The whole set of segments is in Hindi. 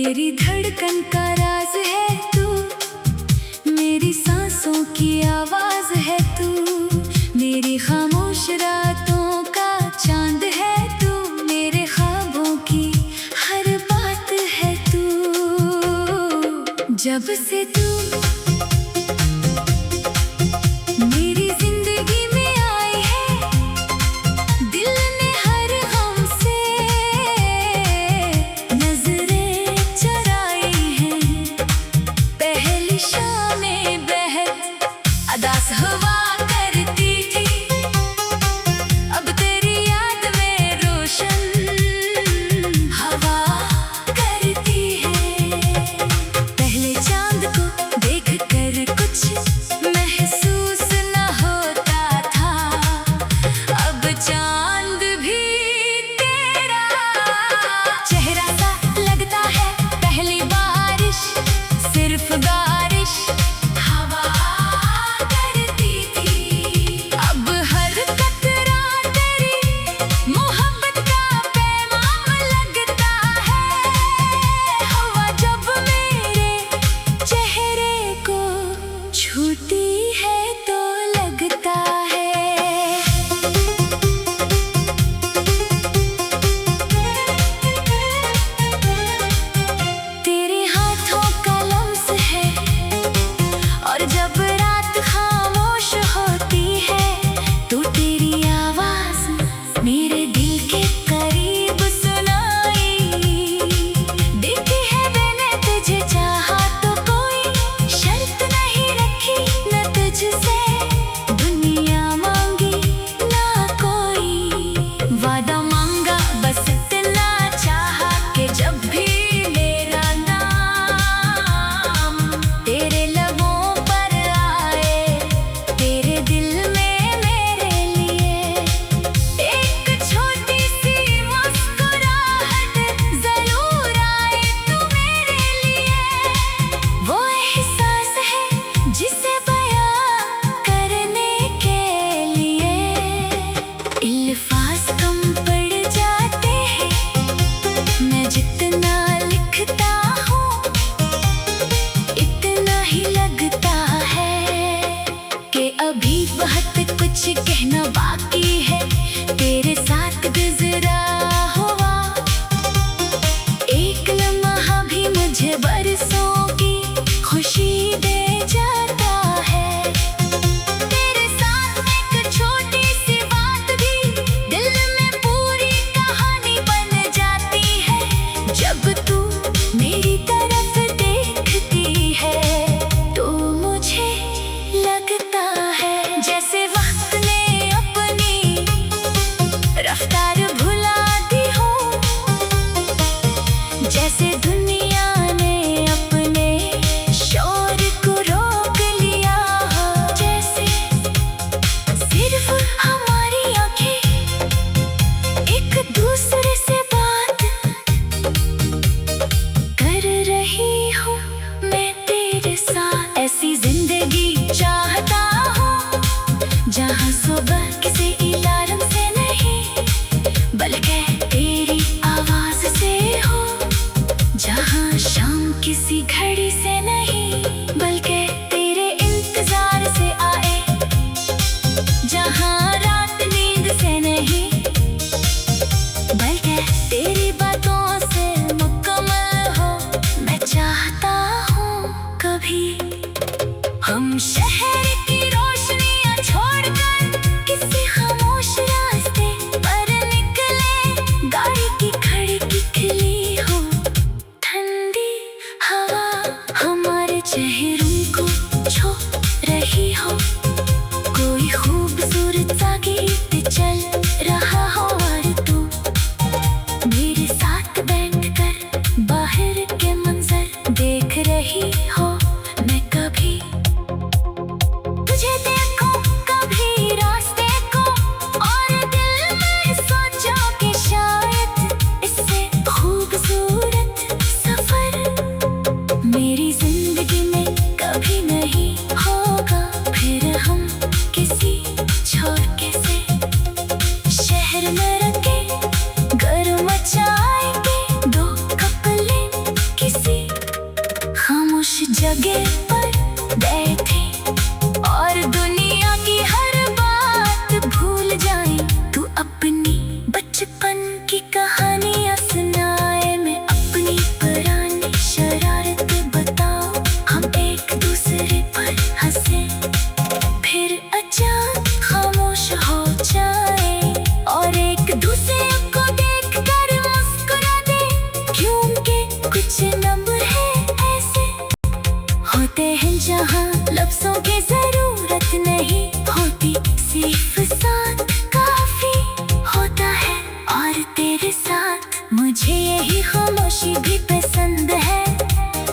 मेरी धड़कन का राज है तू, मेरी सांसों की आवाज है तू, मेरी खामोश रातों का चांद है तू, मेरे ख्वाबों की हर बात है तू। जब से तू मेरी जिंदगी में आई है, दिल ने हर गम से नजरें चुराई हैं। पहली शामें बहत अदास हुआ करती थी, अब तेरी याद में रोशन हवा करती है। पहले चांद को देख कर कुछ महसूस न होता था, अब चांद भी तेरा चेहरा सा लगता है। पहली बारिश सिर्फ बारिश हवा करती थी, अब हर कतरा तेरी मोहब्बत का पैगाम लगता है। हवा जब मेरे चेहरे को छूती है तो लगता है। तेरे हाथों का लम्स है, और जब रात खामोश होती है तो तेरी आवाज मेरे दिल के करीब सुनाई देती है। मैंने तुझे चाहा तो कोई शर्त नहीं रखी, न तुझसे दुनिया मांगी ना कोई वादा मांगा, बस इतना चाहा कि जब भी मेरा नाम तेरे लबों पर आए, तेरे दिल में मेरे लिए एक छोटी सी मुस्कुराहट जरूर आए। तू मेरे लिए वो एहसास है जिसे बयां करने के लिए अल्फाज कम पड़ जाते हैं। मैं जितना लिखता हूँ इतना ही लगता है कि अभी बहुत कुछ कहना बाकी है। तेरे साथ गुजरा हुआ एक लम्हा भी मुझे बरसों की खुशी दे जाता है। तेरे साथ एक छोटी सी बात भी दिल में पूरी कहानी बन जाती है। जब तू मेरी तरफ देखती है तो मुझे लगता है जैसे वक्त ने अपनी रफ्तार भुला दी हो, जैसे दुनिया ने अपने शोर को रोक लिया हो, जैसे सिर्फ हमारी आंखें एक दूसरे से बात कर रही हूँ। मैं तेरे साथ ऐसी जिंदगी चाहता हूँ जहाँ सुबह किसी अलार्म से नहीं बल्कि तेरी आवाज से हो, गिर पर बैठे और दुनिया की हर बात भूल जाए। तू अपनी बचपन की कहानियां सुनाए, मैं अपनी पुरानी शरारत बताऊं। हम एक दूसरे पर हंसे फिर अचानक खामोश हो जाए और एक दूसरे को देख कर मुस्कुरा दे, क्योंकि कुछ नंबर है ऐसे होते हैं जहाँ लफ्जों की जरूरत नहीं होती, सिर्फ साथ काफी होता है। और तेरे साथ मुझे यही खामोशी भी पसंद है।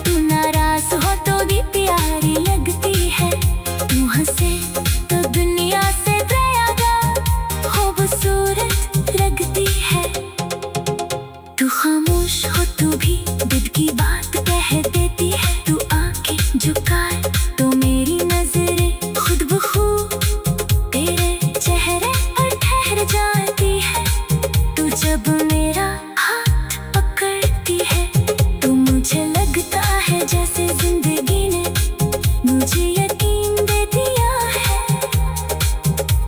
तू नाराज हो तो भी प्यारी लगती है, तू हंसे तो दुनिया से ज्यादा खूबसूरत लगती है। तू खामोश हो तो भी दिल की बात कह देती है, तू आंखें झुकाए तो मेरी नजरें खुद ब खुद तेरे चेहरे पर ठहर जाती है। तू जब मेरा हाथ पकड़ती है तो मुझे लगता है जैसे जिंदगी ने मुझे यकीन दे दिया है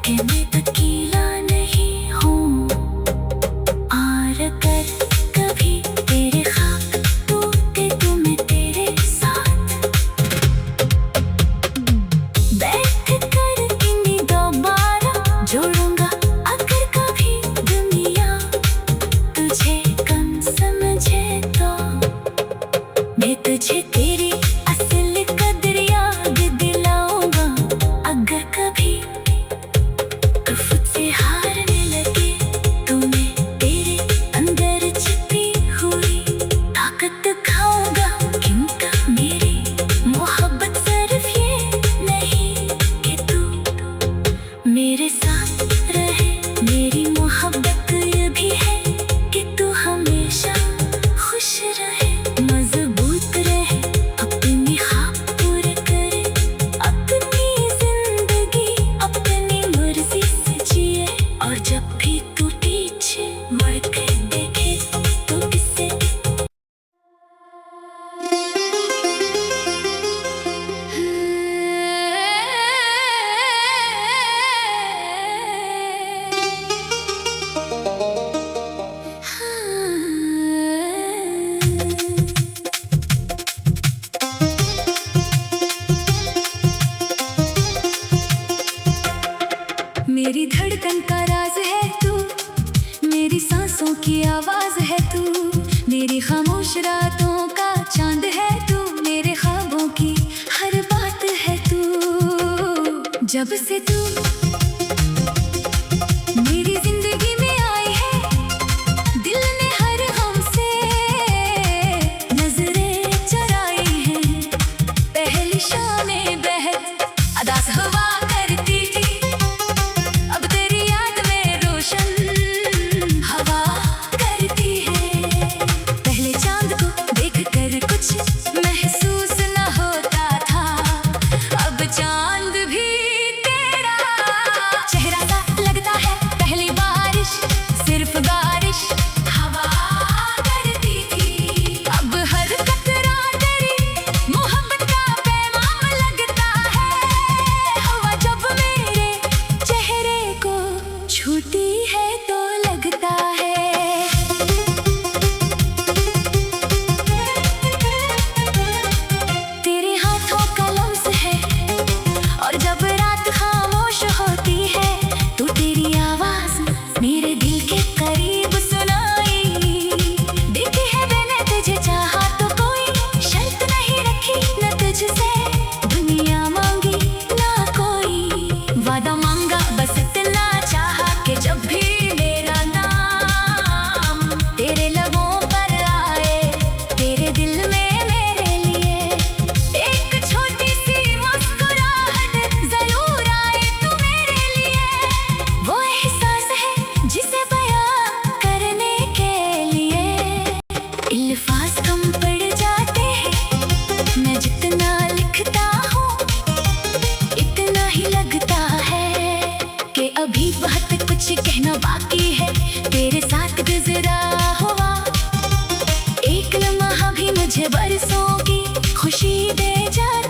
कि मैं अकेला नहीं हूँ। और अगर कभी तेरे ख्वाब टूटे तो मैं तेरे साथ बैठ कर इन्हीं दोबारा जोड़ूंगा। अगर कभी दुनिया तुझे कम समझे तो मैं तुझे तेरी असल कदर याद दिलाऊंगा। अगर कभी तू खुद से हारने लगे तो मैं तेरे अंदर छिपी हुई ताकत दिखाऊंगा, क्योंकि मेरी मोहब्बत सिर्फ ये नहीं कि तू मेरे साथ रहे, मेरी मोहब्बत ये भी है कि तू हमेशा खुश रहे, मजबूत रहे, अपनी ख्वाब पूरे करे, अपनी जिंदगी अपनी मर्जी से जिए। और जब भी तू पीछे मुड़ कर देखे तो किसे मेरी धड़कन का राज है तू, मेरी सांसों की आवाज है तू, मेरी खामोश रातों का चांद है तू, मेरे ख्वाबों की हर बात है तू। जब से तू मेरी जिंदगी में आई है, दिल ने हर गम से नजरें चुराई हैं। पहली शामें बहत अदास हवा करती थी, अब तेरी याद में रोशन हवा करती है। पहले चांद को देख कर कुछ महसूस न होता था, अब चांद भी तेरा चेहरा सा लगता है। पहली बारिश सिर्फ बारिश हवा करती थी, अब हर कतरा तेरी मोहब्बत का पैगाम लगता है। हवा जब मेरे चेहरे को छूती है तो लगता है तेरे हाथों का लम्स है। और जब रात खामोश होती है तो तेरी आवाज मेरे दिल के करीब सुनाई देती है। मैंने तुझे चाहा तो कोई शर्त नहीं रखी, न तुझसे दुनिया मांगी ना कोई वादा मांगा, बस इतना चाहा कि जब भी मेरा नाम तेरे लबों पर आए, तेरे दिल में मेरे लिए एक छोटी सी मुस्कुराहट जरूर आए। तू मेरे लिए वो एहसास है जिसे बयां करने के लिए अल्फाज कम पड़ जाते हैं। मैं जितना लिखता हूँ इतना ही लगता है कि अभी बहुत कुछ कहना बाकी है। तेरे साथ गुजरा हुआ एक लम्हा भी मुझे बरसों की खुशी दे जाए।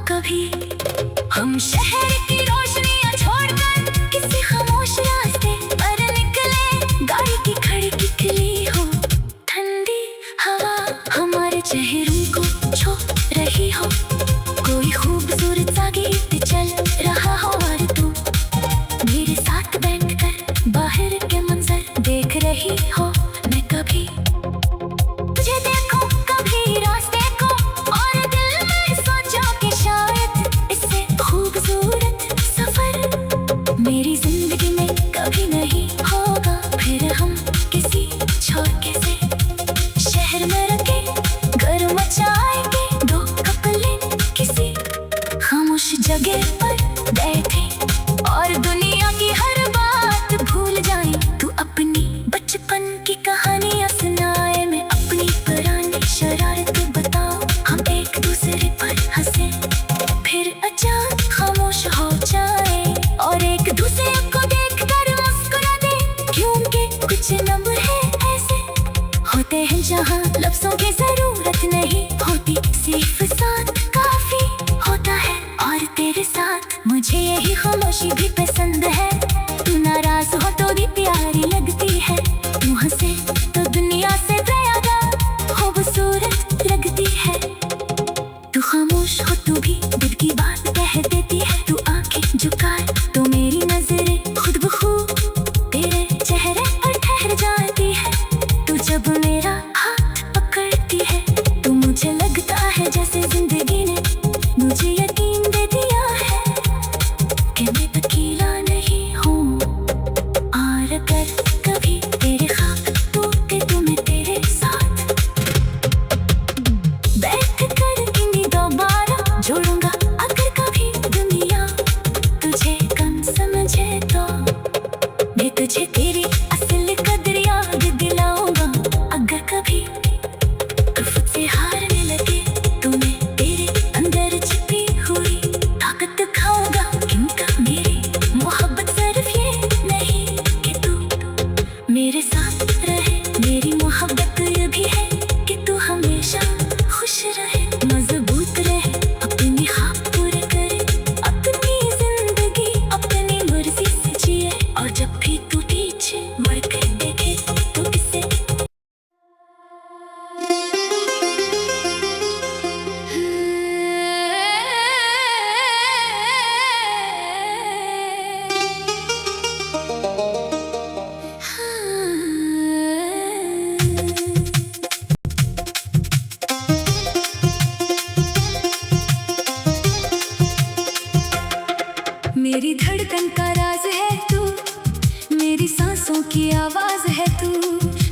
कभी। हम शहर की रोशनियां छोड़कर किसी खामोश रास्ते पर निकले, गाड़ी की खिड़की खुली हो, ठंडी हवा हमारे चेहरों को छू रही हो, कोई खूबसूरत सा गीत चल रहा हो और तू मेरे साथ बैठकर बाहर के मंजर देख रही हो। मैं कभी तुझे देखूं, कभी रास्ते को, और दिल में सोचो कि शायद इससे खूबसूरत सफर मेरी जिंदगी में कभी नहीं होगा। फिर हम किसी छोटे से शहर में रखे घर मचाएंगे, दो कपले किसी खामोश जगह पर बैठे और दुनिया की हर बात भूल जाए। तू अपनी बचपन की कहानियां सुनाए, मैं अपनी पुरानी शरारत बताऊं, हम एक दूसरे पर हंसे फिर अचानक खामोश हो जाए और एक दूसरे को देखकर मुस्कुरा दे, क्योंकि कुछ लम्हे ऐसे होते हैं जहां लफ्जों की जरूरत नहीं होती, सिर्फ साथ काफी होता है। और तेरे साथ मुझे यही खामोशी भी पसंद है, तू नाराज हो तो भी प्यारी लगती है, तू हंसे तो दुनिया से ज्यादा खूबसूरत लगती है, तू खामोश हो तो भी दिल की बात कह देती है, तू आंखें झुकाए तो मेरी नजरें खुद ब खुद तेरे चेहरे पर ठहर जाती है, तू जब मेरा हाथ पकड़ती है तो मुझे लगता है जैसे जिंदगी ने मुझे यकीन दे दिया है कि मैं अकेला नहीं हूँ। और अगर कभी तेरे ख्वाब टूटे तो मैं तेरे साथ बैठ कर इन्हें दोबारा जोड़ूंगा। अगर कभी दुनिया तुझे कम समझे तो मैं तुझे तेरी असल कदर याद दिलाऊंगा। अगर कभी तू खुद से हारने लगे तो मैं तेरे अंदर छिपी हुई ताकत दिखाऊंगा, क्योंकि मेरी मोहब्बत सिर्फ ये नहीं कि तू मेरे साथ रहे, मेरी मोहब्बत ये भी है कि तू हमेशा खुश रहे, मजबूत रहे, अपनी ख्वाब पूरे करे, अपनी जिंदगी अपनी मर्जी से जिए। और जब भी तू पीछे मुड़ कर देखे तो किसे मेरी धड़कन का राज है तू, मेरी सांसों की आवाज है तू,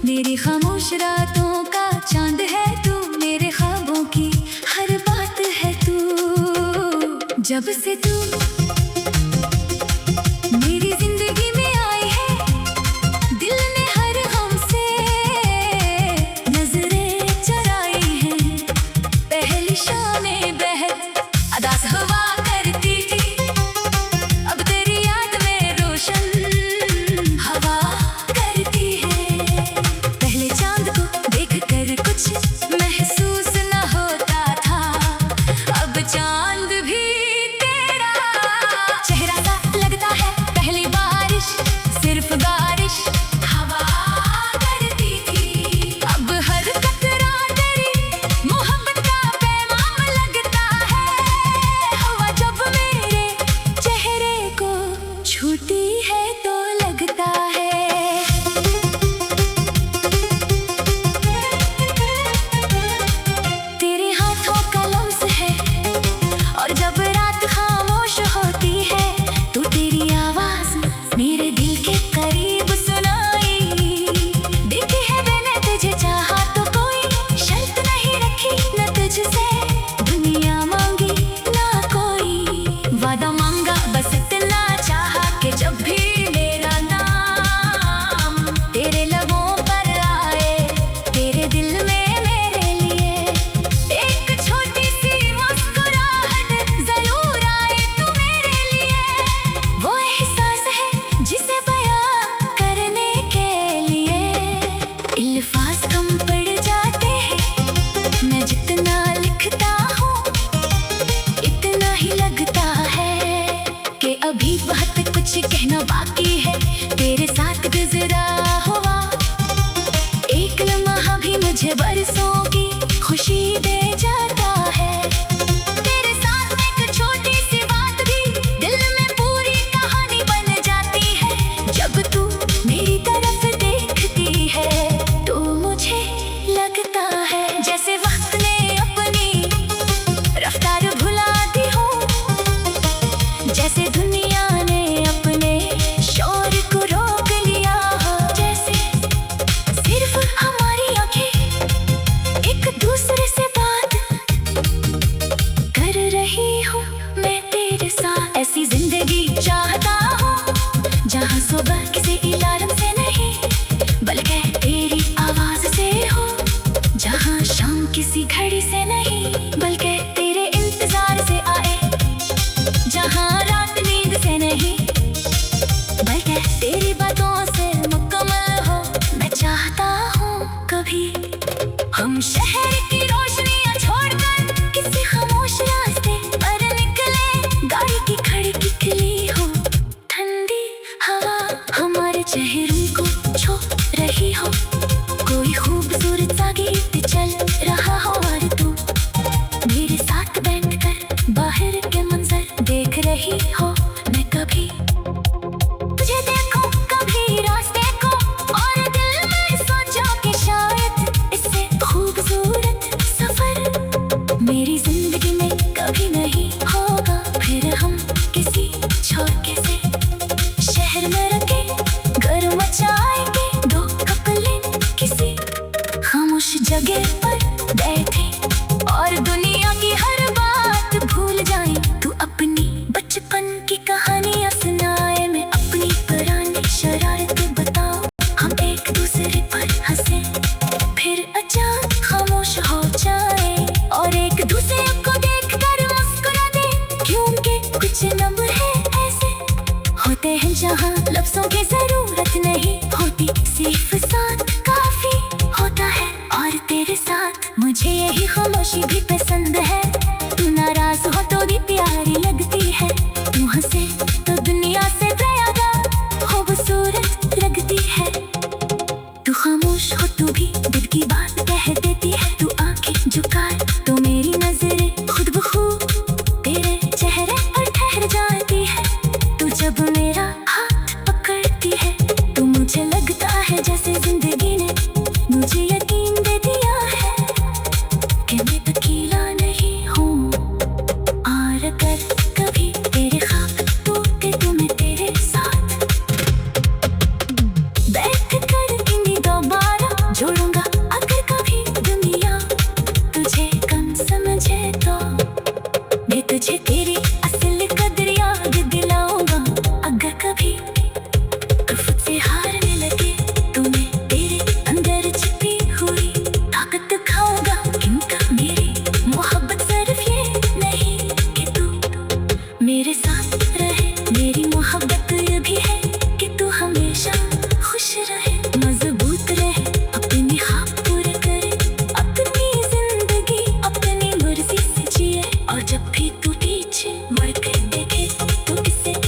मेरी खामोश रातों का चांद है तू, मेरे ख्वाबों की हर बात है तू। जब से तू मेरी जिंदगी में आई है, दिल ने हर हमसे नजरें चुराई हैं, पहली शामें बहत अदा से हवा करती थी, अब तेरी याद में रोशन हवा करती है। पहले चांद को देख कर कुछ महसूस न होता था, अब चांद भी तेरा जैसे दुनिया ने अपने शोर को रोक लिया हो, जैसे सिर्फ हमारी आंखें एक दूसरे से बात कर रही हूँ। मैं तेरे साथ ऐसी जिंदगी चाहता हूँ जहाँ सुबह किसी अलार्म से नहीं बल्कि तेरी आवाज से हो, जहाँ शाम किसी घड़ी से नहीं बल्कि तेरे इंतजार से आए, जहाँ रात नींद से नहीं बल्कि तेरी बातों से मुकम्मल हो। मैं चाहता हूँ कभी हम शहर की रोशनियाँ छोड़कर किसी खामोश रास्ते पर निकले, गाड़ी की खिड़की खुली हो, ठंडी हवा हमारे चेहरों को छू रही हो, कोई खूबसूरत सा गीत चल रहा हो और तू मेरे साथ बैठकर बाहर के मंजर देख रही हो। मैं कभी तुझे देखूं, कभी रास्ते को, और दिल में सोचूं कि शायद इससे खूबसूरत सफर मेरी जिंदगी में कभी नहीं होगा। फिर हम किसी छोटे से शहर में रखे घर मचाएंगे, दो कपले किसी खामोश जगह पर बैठे और दुनिया की हर बात भूल जाए। तू अपनी बचपन की कहानियां सुनाए, मैं अपनी पुरानी शरारत बताऊं, हम एक दूसरे पर हंसे फिर अचानक खामोश हो जाए और एक दूसरे को देखकर मुस्कुरा दे, क्योंकि कुछ लम्हे ऐसे होते हैं जहाँ लफ्जों की जरूरत नहीं होती, सिर्फ साथ काफी होता है। और तेरे साथ मुझे यही खामोशी भी पसंद है, तू नाराज हो तो भी प्यारी लगती है, तू हंसे तो दुनिया से ज्यादा खूबसूरत लगती है, तू खामोश हो तो भी दिल की बात कह देती है, तू आंखें झुकाए तो मेरी नजरें खुद ब खुद तेरे चेहरे पर ठहर जाती है, तू जब मेरा हाथ पकड़ती है तो मुझे लगता है जैसे जिंदगी ने मुझे यकीन दे दिया है कि मैं अकेला नहीं हूँ। और अगर कभी तेरे ख्वाब टूटे तो मैं तेरे साथ बैठ कर इन्हें दोबारा जोड़ूंगा। अगर कभी दुनिया तुझे कम समझे तो मैं तुझे तेरी असल कदर याद दिलाऊंगा। अगर कभी खुद से हारने लगे तो मैं तेरे अंदर छिपी हुई ताकत दिखाऊंगा, क्योंकि मेरी मोहब्बत सिर्फ ये नहीं कि तू मेरे साथ रहे, मेरी मोहब्बत ये भी है कि तू हमेशा खुश रहे, मजबूत रहे, अपने ख्वाब पूरे करे, अपनी जिंदगी अपनी मर्जी से जिए, और जब भी तू पीछे मुड़ के देखे तो किसे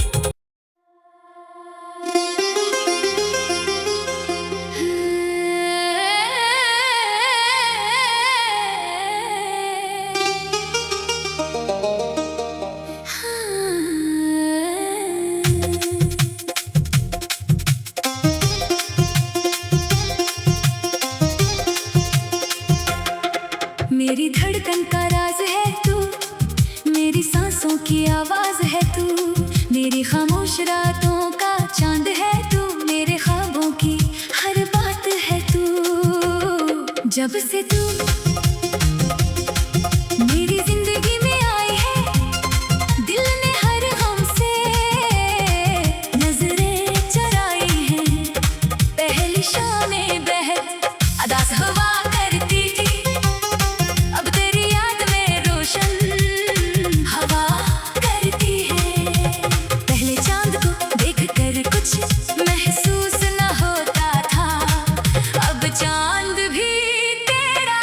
मेरी धड़कन का राज है तू, मेरी सांसों की आवाज है तू, मेरी खामोश रातों का चांद है तू, मेरे ख्वाबों की हर बात है तू। जब से तू मेरी जिंदगी में आई है, दिल ने हर गम से नजरें चुराई हैं, पहली शामें बहत अदा से हवा करती थी, अब तेरी याद में रोशन हवा करती है। पहले चांद को देख कर कुछ महसूस न होता था, अब चांद भी तेरा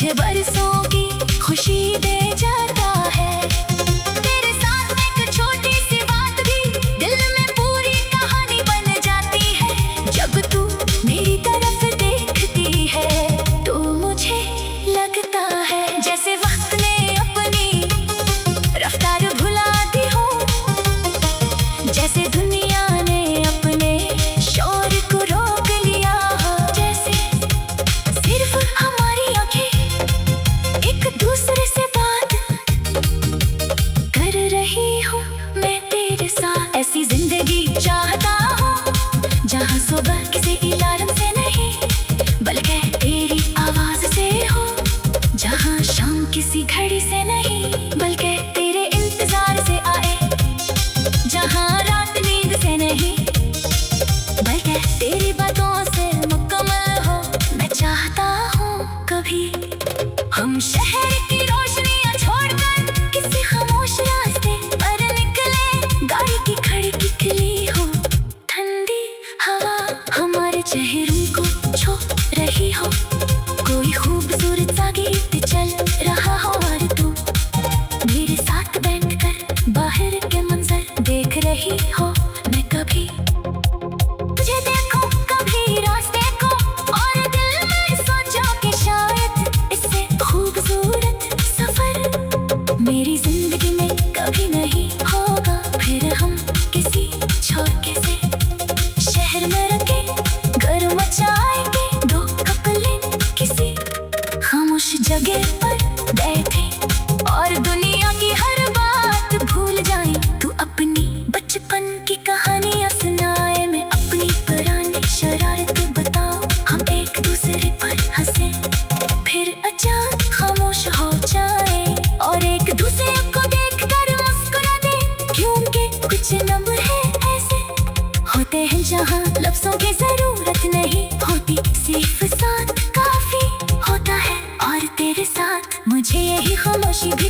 मुझे बरसों की खुशी दे जाता है। तेरे साथ एक छोटी सी बात भी दिल में पूरी कहानी बन जाती है। जब तू मेरी तरफ देखती है तो मुझे लगता है जैसे वक्त ने अपनी रफ्तार भुला दी हो, जैसे दुनिया ने अपने शोर को रोक लिया हो, जैसे सिर्फ हमारी आंखें एक दूसरे से बात कर रही हूँ। मैं तेरे साथ ऐसी जिंदगी चाहता हूँ जहाँ सुबह किसी अलार्म से नहीं बल्कि तेरी आवाज से हो, जहाँ शाम किसी घड़ी से नहीं बल्कि तेरे इंतजार से आए, जहाँ रात नींद से नहीं बल्कि तेरी बातों से मुकम्मल हो। मैं चाहता हूँ कभी हम शहर की रोशनियाँ छोड़कर किसी खामोश रास्ते पर निकले, गाड़ी की खिड़की खुली हो, ठंडी हवा हमारे चेहरों को छू रही हो, कोई खूबसूरत सा गीत चल रहा हो और तू मेरे साथ बैठकर बाहर के मंजर देख रही हो। मैं कभी तुझे देखूं, कभी रास्ते को, और दिल में सोचूं कि शायद इससे खूबसूरत सफर मेरी जिंदगी में कभी नहीं होगा। फिर हम किसी छोटे से शहर में रखे घर मचाएंगे, दो कपल किसी खामोश जगह पर बैठे और दुनिया की हर बात भूल जाए। तू अपनी बचपन की कहानियां सुनाए, मैं अपनी पुरानी शरारत बताऊं, हम एक दूसरे पर हंसे फिर अचानक खामोश हो जाए और एक दूसरे को देखकर मुस्कुरा दे, क्योंकि कुछ लम्हे ऐसे होते हैं जहां लफ्जों की जरूरत नहीं होती, सिर्फ साथ काफी होता है। और तेरे साथ मुझे यही खामोशी भी